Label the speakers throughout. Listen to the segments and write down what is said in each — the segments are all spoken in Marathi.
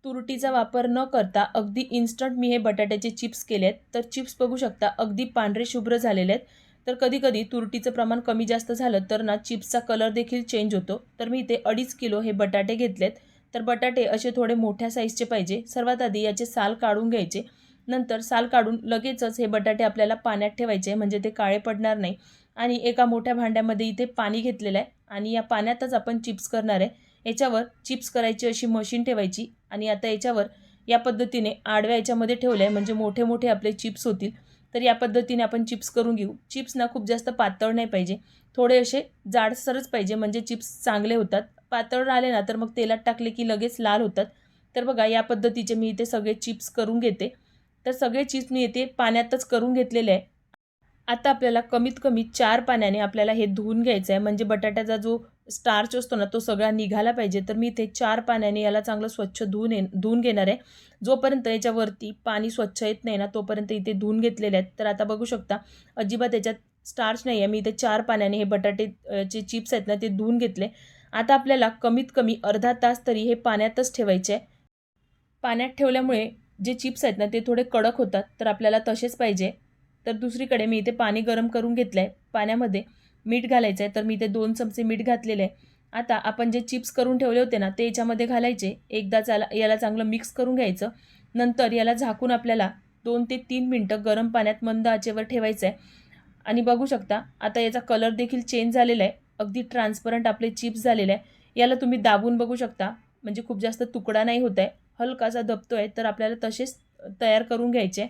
Speaker 1: तुरटीचा वापर न करता अगदी इन्स्टंट मी हे बटाट्याचे चिप्स केले आहेत. तर चिप्स बघू शकता अगदी पांढरे शुभ्र झालेले आहेत. तर कधी-कधी तुरटीचं प्रमाण कमी जास्त झालं तर ना चिप्सचा कलर देखील चेंज होतो. तर मी इथे 2.5 किलो हे बटाटे घेतलेत. तर बटाटे असे थोडे मोठ्या साईजचे पाहिजे. सर्वात आधी याचे साल काढून घ्यायचे. नंतर साल काढून लगेचच हे बटाटे आपल्याला पाण्यात ठेवायचे म्हणजे ते काळे पडणार नाही. आणि एका मोठ्या भांड्यामध्ये इथे पाणी घेतलेलं आहे आणि या पाण्यातच आपण चिप्स करणार आहे. याच्यावर चिप्स करायची अशी मशीन ठेवायची आणि आता याच्यावर या पद्धतीने आडव्या याच्यामध्ये ठेवलं आहे म्हणजे मोठे मोठे आपले चिप्स होतील. तर या पद्धतीने आपण चिप्स करून घेऊ. चिप्स ना खूप जास्त पातळ नाही पाहिजे, थोडे असे जाडसरच पाहिजे म्हणजे चिप्स चांगले होतात. पातळ आले ना तर मग तेलात टाकले की लगेच लाल होतात. तर बघा या पद्धतीचे मी इथे सगळे चिप्स करून घेते. तर सगळे चिप्स मी इथे पाण्यातच करून घेतलेले आहे. आता आपल्याला कमीत कमी 4 पाण्याने आपल्याला हे धुवून घ्यायचं आहे म्हणजे बटाट्याचा जो स्टार्च असतो ना तो सगळा निघाला पाहिजे. तर मी इथे 4 पाण्याने याला चांगलं स्वच्छ धुवून घेणार आहे. जोपर्यंत याच्यावरती पाणी स्वच्छ येत नाही ना तोपर्यंत इथे धुवून घेतलेले आहेत. तर आता बघू शकता अजिबात याच्यात स्टार्च नाही आहे. मी इथे 4 पाण्याने हे बटाटे चे चिप्स आहेत ना ते धुवून घेतले. आता आपल्याला कमीत कमी अर्धा तास तरी हे पाण्यातच ठेवायचे आहे. पाण्यात ठेवल्यामुळे जे चिप्स आहेत ना ते थोडे कडक होतात. तर आपल्याला तसेच पाहिजे. तर दुसरीकडे मी इथे पाणी गरम करून घेतलं आहे. पाण्यामध्ये मीठ घालायचं आहे. तर मी इथे 2 चमचे मीठ घातलेले आहे. आता आपण जे चिप्स करून ठेवले होते ना ते याच्यामध्ये घालायचे. एकदा याला चांगलं मिक्स करून घ्यायचं. नंतर याला झाकून आपल्याला 2 ते 3 मिनिटं गरम पाण्यात मंद आचेवर ठेवायचं आहे. आणि बघू शकता आता याचा कलर देखील चेंज झालेला आहे. अगदी ट्रान्सपरंट आपले चिप्स झालेले आहे. याला तुम्ही दाबून बघू शकता म्हणजे खूप जास्त तुकडा नाही होत आहे. हलकासा दबतो आहे. तर आपल्याला तसेच तयार करून घ्यायचे.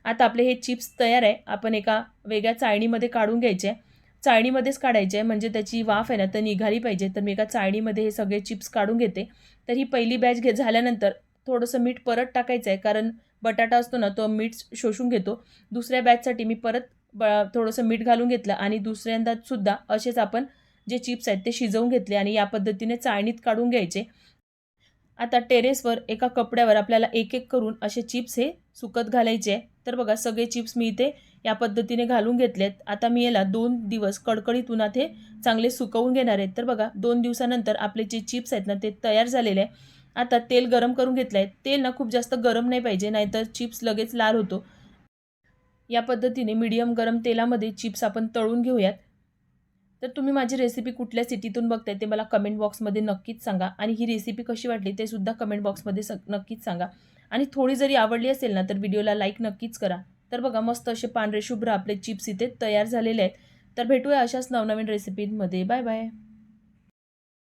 Speaker 1: आता आपले हे चिप्स तयार आहे. आपण एका वेगळ्या चाळणीमध्ये काढून घ्यायचे. चाळणीमध्येच काढायचे म्हणजे त्याची वाफ आहे ना तर निघाली पाहिजे. तर मी एका चाळणीमध्ये हे सगळे चिप्स काढून घेते. तर ही पहिली बॅच झाल्यानंतर थोडंसं मीठ परत टाकायचं आहे कारण बटाटा असतो ना तो मीठ शोषून घेतो. दुसऱ्या बॅचसाठी मी परत थोडंसं मीठ घालून घेतलं आणि दुसऱ्यांदाच सुद्धा असेच आपण जे चिप्स आहेत ते शिजवून घेतले आणि या पद्धतीने चाळणीत काढून घ्यायचे. आता टेरेसवर एका कपड्यावर आपल्याला एक-एक करून असे चिप्स हे सुकत घालायचे आहे. तर बघा सगळे चिप्स मी इथे या पद्धतीने घालून घेतलेत. आता मी याला 2 दिवस कडकडीत उन्हात हे चांगले सुकवून घेणार आहेत. तर बघा 2 दिवसानंतर आपले जे चिप्स आहेत ना ते तयार झालेले आहे. आता तेल गरम करून घेतलं आहे. तेल ना खूप जास्त गरम नाही पाहिजे नाहीतर चिप्स लगेच लाल होतो. या पद्धतीने मीडियम गरम तेलामध्ये चिप्स आपण तळून घेऊयात. तर तुम्ही माझी रेसिपी कुठल्या सिटीतून बघताय ते मला कमेंट बॉक्समध्ये नक्कीच सांगा आणि ही रेसिपी कशी वाटली ते सुद्धा कमेंट बॉक्समध्ये नक्कीच सांगा. आणि थोडी जरी आवडली असेल ना तर व्हिडिओला लाईक नक्कीच करा. तर बघा मस्त असे पांढरे शुभ्र आपले चिप्स इथे तयार झालेले आहेत. तर भेटूया अशाच नवनवीन रेसिपींमध्ये. Bye bye.